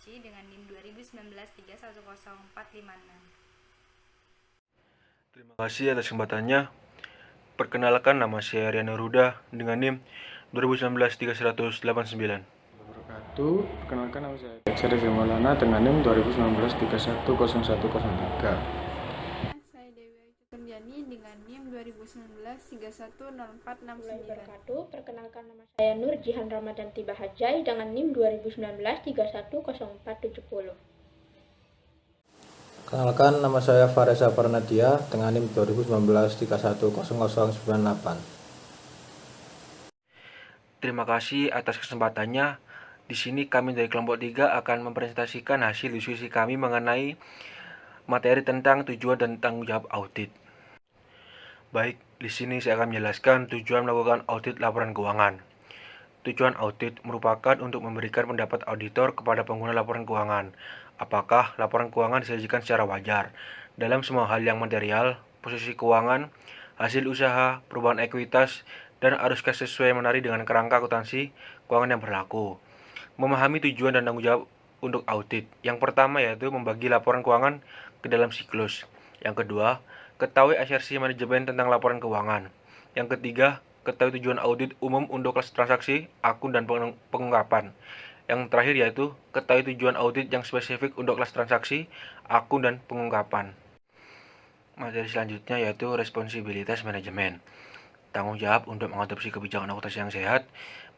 suci dengan NIM 2019-310456. Terima kasih atas kesempatannya. Perkenalkan, nama saya Rian Nuruda dengan NIM 2019-3189. Perkenalkan, nama saya Reza Maulana dengan NIM 2019-310103. Saya Dewi Ayu Turjani dengan NIM 2019-310469. Perkenalkan, nama saya Nur Jihan Ramadan Tiba Hajai dengan NIM 2019-310470. Perkenalkan, nama saya Fareza Parnadia dengan NIM 2019-310098. Terima kasih atas kesempatannya. Di sini kami dari kelompok 3 akan mempresentasikan hasil diskusi kami mengenai materi tentang tujuan dan tanggung jawab audit. Baik, di sini saya akan menjelaskan tujuan melakukan audit laporan keuangan. Tujuan audit merupakan untuk memberikan pendapat auditor kepada pengguna laporan keuangan. Apakah laporan keuangan disajikan secara wajar dalam semua hal yang material, posisi keuangan, hasil usaha, perubahan ekuitas, dan haruskah sesuai menari dengan kerangka akuntansi keuangan yang berlaku. Memahami tujuan dan tanggung jawab untuk audit. Yang pertama yaitu membagi laporan keuangan ke dalam siklus. Yang kedua, ketahui asersi manajemen tentang laporan keuangan. Yang ketiga, ketahui tujuan audit umum untuk kelas transaksi, akun, dan pengungkapan. Yang terakhir yaitu ketahui tujuan audit yang spesifik untuk kelas transaksi, akun, dan pengungkapan. Materi selanjutnya yaitu responsibilitas manajemen. Tanggung jawab untuk mengadopsi kebijakan akuntansi yang sehat,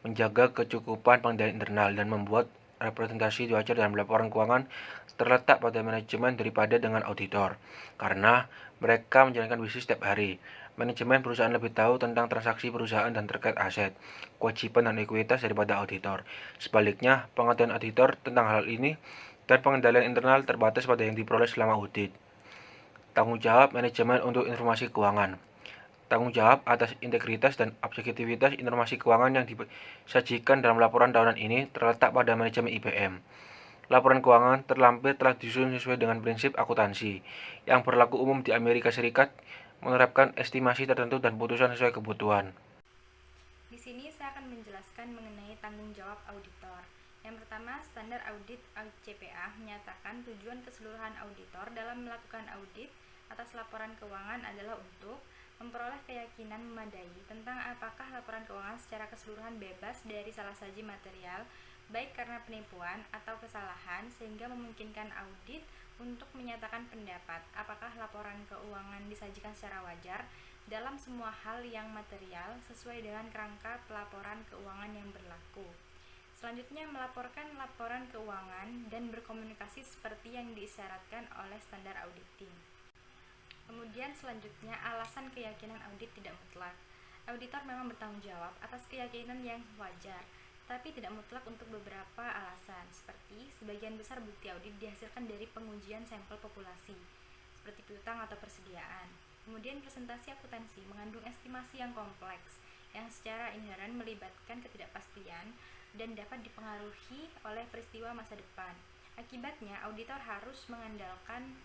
menjaga kecukupan pengendalian internal, dan membuat representasi wajar dalam laporan keuangan terletak pada manajemen daripada dengan auditor, karena mereka menjalankan bisnis setiap hari. Manajemen perusahaan lebih tahu tentang transaksi perusahaan dan terkait aset, kewajiban, dan ekuitas daripada auditor. Sebaliknya, pengetahuan auditor tentang hal ini dan pengendalian internal terbatas pada yang diperoleh selama audit. Tanggung jawab manajemen untuk informasi keuangan. Tanggung jawab atas integritas dan objektivitas informasi keuangan yang disajikan dalam laporan tahunan ini terletak pada manajemen IBM. Laporan keuangan terlampir telah disusun sesuai dengan prinsip akuntansi yang berlaku umum di Amerika Serikat, menerapkan estimasi tertentu dan putusan sesuai kebutuhan. Di sini saya akan menjelaskan mengenai tanggung jawab auditor. Yang pertama, standar audit CPA menyatakan tujuan keseluruhan auditor dalam melakukan audit atas laporan keuangan adalah untuk memperoleh keyakinan memadai tentang apakah laporan keuangan secara keseluruhan bebas dari salah saji material, baik karena penipuan atau kesalahan, sehingga memungkinkan audit untuk menyatakan pendapat apakah laporan keuangan disajikan secara wajar dalam semua hal yang material sesuai dengan kerangka pelaporan keuangan yang berlaku. Selanjutnya, melaporkan laporan keuangan dan berkomunikasi seperti yang disyaratkan oleh standar auditing. Kemudian selanjutnya, alasan keyakinan audit tidak mutlak. Auditor memang bertanggung jawab atas keyakinan yang wajar, tapi tidak mutlak untuk beberapa alasan, seperti sebagian besar bukti audit dihasilkan dari pengujian sampel populasi, seperti piutang atau persediaan. Kemudian presentasi akuntansi mengandung estimasi yang kompleks, yang secara inheren melibatkan ketidakpastian dan dapat dipengaruhi oleh peristiwa masa depan. Akibatnya, auditor harus mengandalkan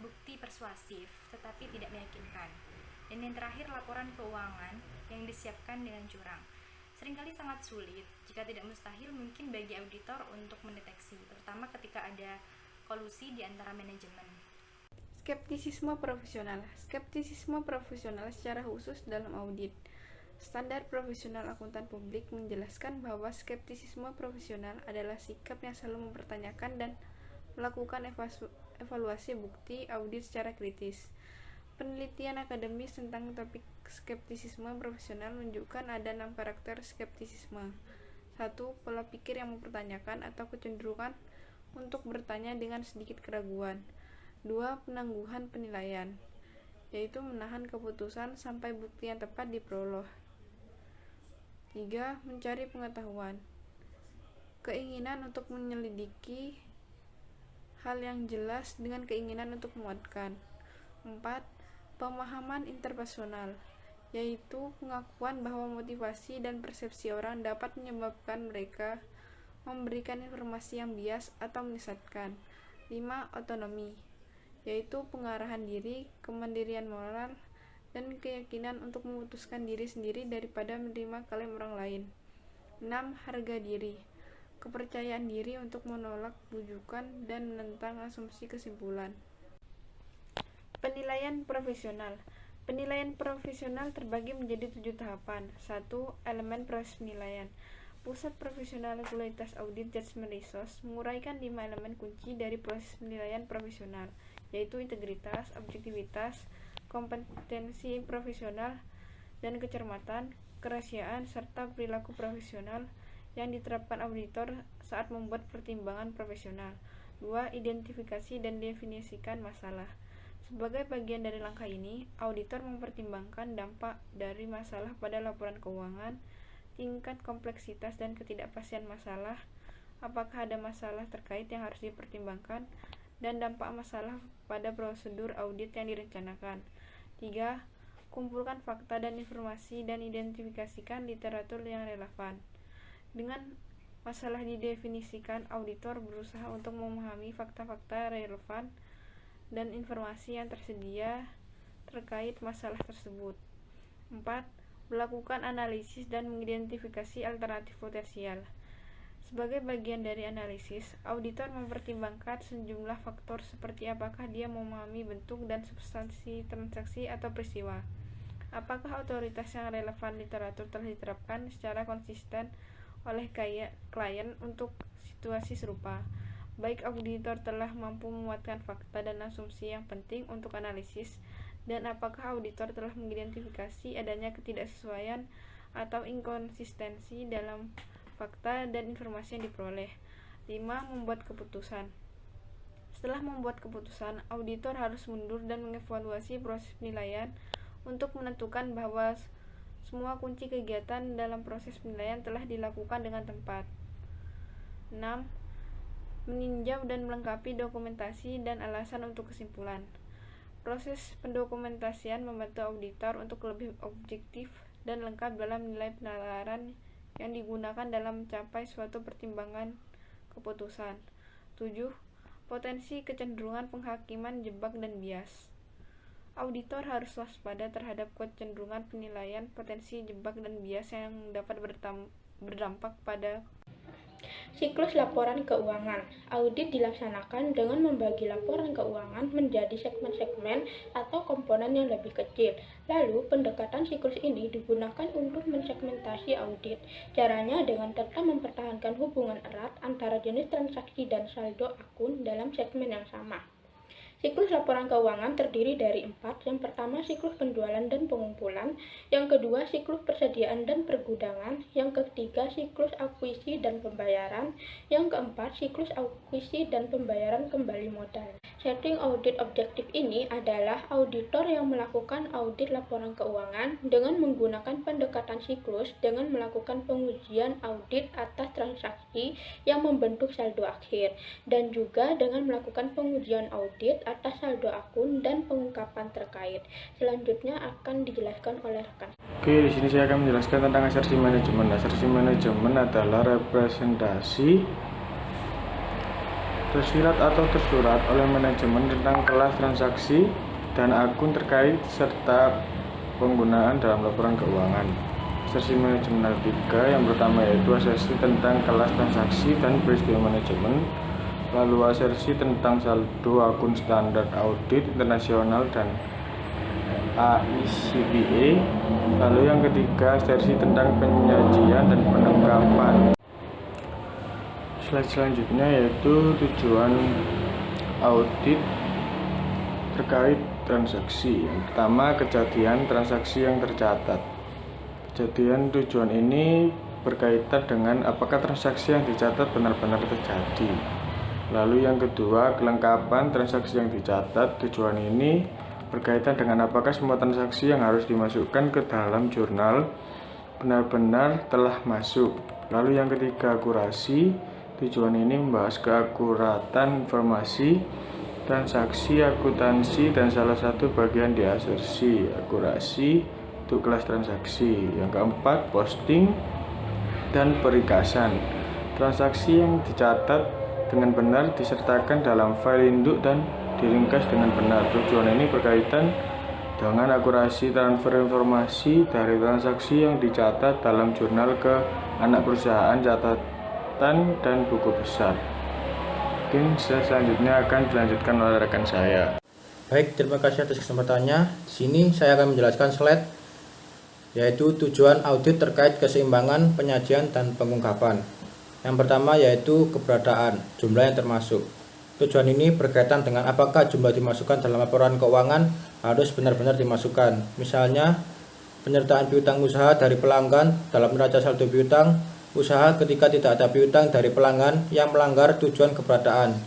bukti persuasif tetapi tidak meyakinkan. Dan yang terakhir, laporan keuangan yang disiapkan dengan curang. Seringkali sangat sulit, jika tidak mustahil mungkin bagi auditor untuk mendeteksi, terutama ketika ada kolusi di antara manajemen. Skeptisisme profesional. Skeptisisme profesional secara khusus dalam audit. Standar profesional akuntan publik menjelaskan bahwa skeptisisme profesional adalah sikap yang selalu mempertanyakan dan melakukan evaluasi bukti audit secara kritis. Penelitian akademis tentang topik skeptisisme profesional menunjukkan ada 6 karakter skeptisisme. 1. Pola pikir yang mempertanyakan atau kecenderungan untuk bertanya dengan sedikit keraguan. 2. Penangguhan penilaian, yaitu menahan keputusan sampai bukti yang tepat diperoleh. 3. Mencari pengetahuan, keinginan untuk menyelidiki hal yang jelas dengan keinginan untuk menguatkan. 4. Pemahaman interpersonal, yaitu pengakuan bahwa motivasi dan persepsi orang dapat menyebabkan mereka memberikan informasi yang bias atau menyesatkan. 5. Otonomi, yaitu pengarahan diri, kemandirian moral, dan keyakinan untuk memutuskan diri sendiri daripada menerima klaim orang lain. 6. Harga diri, kepercayaan diri untuk menolak bujukan dan menentang asumsi kesimpulan. Penilaian profesional. Penilaian profesional terbagi menjadi 7 tahapan. 1. Elemen proses penilaian. Pusat Profesional Kualitas Audit Judgment Resource menguraikan 5 elemen kunci dari proses penilaian profesional, yaitu integritas, objektivitas, kompetensi profesional, dan kecermatan, kerahasiaan, serta perilaku profesional yang diterapkan auditor saat membuat pertimbangan profesional. 2. Identifikasi dan definisikan masalah. Sebagai bagian dari langkah ini, auditor mempertimbangkan dampak dari masalah pada laporan keuangan, tingkat kompleksitas dan ketidakpastian masalah, apakah ada masalah terkait yang harus dipertimbangkan, dan dampak masalah pada prosedur audit yang direncanakan. 3. Kumpulkan fakta dan informasi dan identifikasikan literatur yang relevan. Dengan masalah didefinisikan, auditor berusaha untuk memahami fakta-fakta relevan dan informasi yang tersedia terkait masalah tersebut. 4. Melakukan analisis dan mengidentifikasi alternatif potensial. Sebagai bagian dari analisis, auditor mempertimbangkan sejumlah faktor seperti apakah dia memahami bentuk dan substansi transaksi atau peristiwa, apakah otoritas yang relevan literatur telah diterapkan secara konsisten oleh klien untuk situasi serupa, baik auditor telah mampu memuatkan fakta dan asumsi yang penting untuk analisis, dan apakah auditor telah mengidentifikasi adanya ketidaksesuaian atau inkonsistensi dalam fakta dan informasi yang diperoleh. 5. Membuat keputusan. Setelah membuat keputusan, auditor harus mundur dan mengevaluasi proses penilaian untuk menentukan bahwa semua kunci kegiatan dalam proses penilaian telah dilakukan dengan tepat. 6. Meninjau dan melengkapi dokumentasi dan alasan untuk kesimpulan. Proses pendokumentasian membantu auditor untuk lebih objektif dan lengkap dalam nilai penalaran yang digunakan dalam mencapai suatu pertimbangan keputusan. 7. Potensi kecenderungan penghakiman jebak dan bias. Auditor harus waspada terhadap kecenderungan penilaian potensi jebak dan bias yang dapat berdampak pada Siklus laporan keuangan. Audit dilaksanakan dengan membagi laporan keuangan menjadi segmen-segmen atau komponen yang lebih kecil. Lalu, pendekatan siklus ini digunakan untuk mensegmentasi audit. Caranya dengan tetap mempertahankan hubungan erat antara jenis transaksi dan saldo akun dalam segmen yang sama. Siklus laporan keuangan terdiri dari 4. Yang pertama, siklus penjualan dan pengumpulan. Yang kedua, siklus persediaan dan pergudangan. Yang ketiga, siklus akuisisi dan pembayaran. Yang keempat, siklus akuisisi dan pembayaran kembali modal. Setting audit objektif ini adalah auditor yang melakukan audit laporan keuangan dengan menggunakan pendekatan siklus dengan melakukan pengujian audit atas transaksi yang membentuk saldo akhir, dan juga dengan melakukan pengujian audit atas saldo akun dan pengungkapan terkait. Selanjutnya akan dijelaskan oleh rekan. Oke, di sini saya akan menjelaskan tentang asersi manajemen. Asersi manajemen adalah representasi tersirat atau tersurat oleh manajemen tentang kelas transaksi dan akun terkait serta penggunaan dalam laporan keuangan. Asersi manajemen ada 3, yang pertama yaitu asersi tentang kelas transaksi dan peristiwa manajemen, lalu asersi tentang saldo akun standar audit internasional dan AICPA, lalu yang ketiga asersi tentang penyajian dan penangkapan. Slide selanjutnya yaitu tujuan audit terkait transaksi. Yang pertama, kejadian transaksi yang tercatat. Kejadian tujuan ini berkaitan dengan apakah transaksi yang dicatat benar-benar terjadi. Lalu yang kedua, kelengkapan transaksi yang dicatat. Tujuan ini berkaitan dengan apakah semua transaksi yang harus dimasukkan ke dalam jurnal benar-benar telah masuk. Lalu yang ketiga, akurasi. Tujuan ini membahas keakuratan informasi transaksi, akuntansi, dan salah satu bagian di asersi akurasi untuk kelas transaksi. Yang keempat, posting dan perikasan. Transaksi yang dicatat dengan benar disertakan dalam file induk dan diringkas dengan benar. Tujuan ini berkaitan dengan akurasi transfer informasi dari transaksi yang dicatat dalam jurnal ke anak perusahaan catatan catatan dan buku besar. Mungkin selanjutnya akan dilanjutkan oleh rekan saya. Baik, terima kasih atas kesempatannya. Di sini saya akan menjelaskan slide, yaitu tujuan audit terkait keseimbangan, penyajian, dan pengungkapan. Yang pertama yaitu keberadaan, jumlah yang termasuk. Tujuan ini berkaitan dengan apakah jumlah dimasukkan dalam laporan keuangan harus benar-benar dimasukkan. Misalnya, penyertaan piutang usaha dari pelanggan dalam neraca saldo piutang usaha ketika tidak ada piutang dari pelanggan yang melanggar tujuan keberadaan.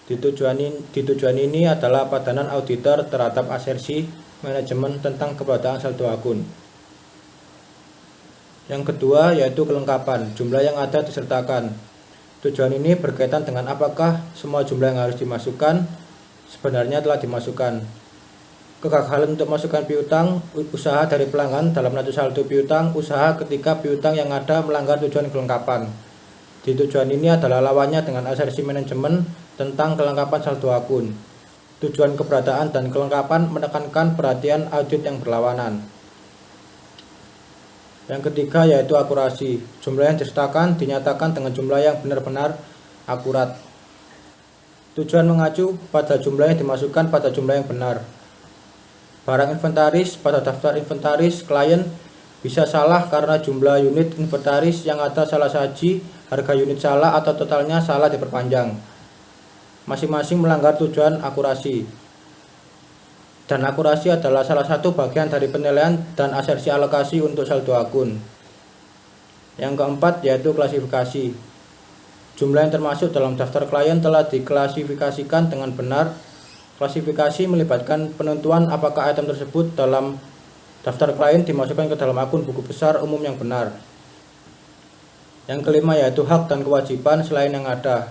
Di tujuan ini adalah padanan auditor terhadap asersi manajemen tentang keberadaan saldo akun. Yang kedua yaitu kelengkapan, jumlah yang ada disertakan. Tujuan ini berkaitan dengan apakah semua jumlah yang harus dimasukkan sebenarnya telah dimasukkan. Kegagalan untuk masukkan piutang usaha dari pelanggan dalam neraca saldo piutang usaha ketika piutang yang ada melanggar tujuan kelengkapan. Di tujuan ini adalah lawannya dengan asersi manajemen tentang kelengkapan saldo akun. Tujuan keberadaan dan kelengkapan menekankan perhatian audit yang berlawanan. Yang ketiga yaitu akurasi. Jumlah yang disertakan dinyatakan dengan jumlah yang benar-benar akurat. Tujuan mengacu pada jumlah yang dimasukkan pada jumlah yang benar. Barang inventaris pada daftar inventaris klien bisa salah karena jumlah unit inventaris yang ada salah saji, harga unit salah atau totalnya salah diperpanjang. Masing-masing melanggar tujuan akurasi. Dan akurasi adalah salah satu bagian dari penilaian dan asersi alokasi untuk saldo akun. Yang keempat yaitu klasifikasi. Jumlah yang termasuk dalam daftar klien telah diklasifikasikan dengan benar. Klasifikasi melibatkan penentuan apakah item tersebut dalam daftar klien dimasukkan ke dalam akun buku besar umum yang benar. Yang kelima yaitu hak dan kewajiban selain yang ada.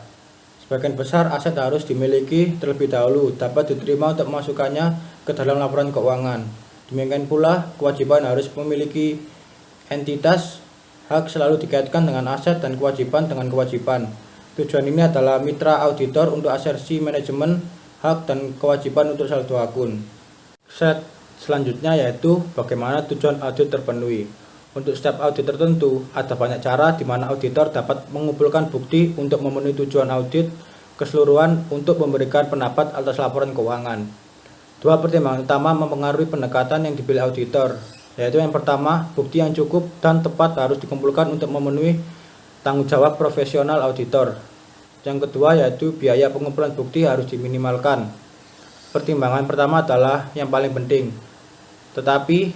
Sebagian besar aset harus dimiliki terlebih dahulu dapat diterima untuk memasukkannya ke dalam laporan keuangan. Demikian pula kewajiban harus memiliki entitas. Hak selalu dikaitkan dengan aset dan kewajiban dengan kewajiban. Tujuan ini adalah mitra auditor untuk asersi manajemen hak dan kewajiban untuk saldo akun. Slide selanjutnya yaitu bagaimana tujuan audit terpenuhi. Untuk setiap audit tertentu, ada banyak cara di mana auditor dapat mengumpulkan bukti untuk memenuhi tujuan audit keseluruhan untuk memberikan pendapat atas laporan keuangan. Dua pertimbangan utama mempengaruhi pendekatan yang dipilih auditor, yaitu yang pertama, bukti yang cukup dan tepat harus dikumpulkan untuk memenuhi tanggung jawab profesional auditor. Yang kedua yaitu biaya pengumpulan bukti harus diminimalkan. Pertimbangan pertama adalah yang paling penting, tetapi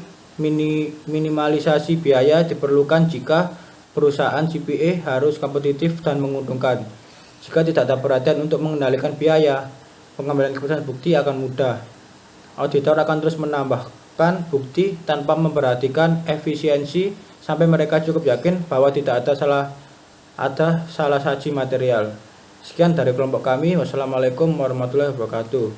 minimalisasi biaya diperlukan jika perusahaan CPA harus kompetitif dan menguntungkan. Jika tidak ada perhatian untuk mengendalikan biaya, pengambilan keputusan bukti akan mudah. Auditor akan terus menambahkan bukti tanpa memperhatikan efisiensi sampai mereka cukup yakin bahwa tidak ada salah saji material. Sekian dari kelompok kami. Wassalamualaikum warahmatullahi wabarakatuh.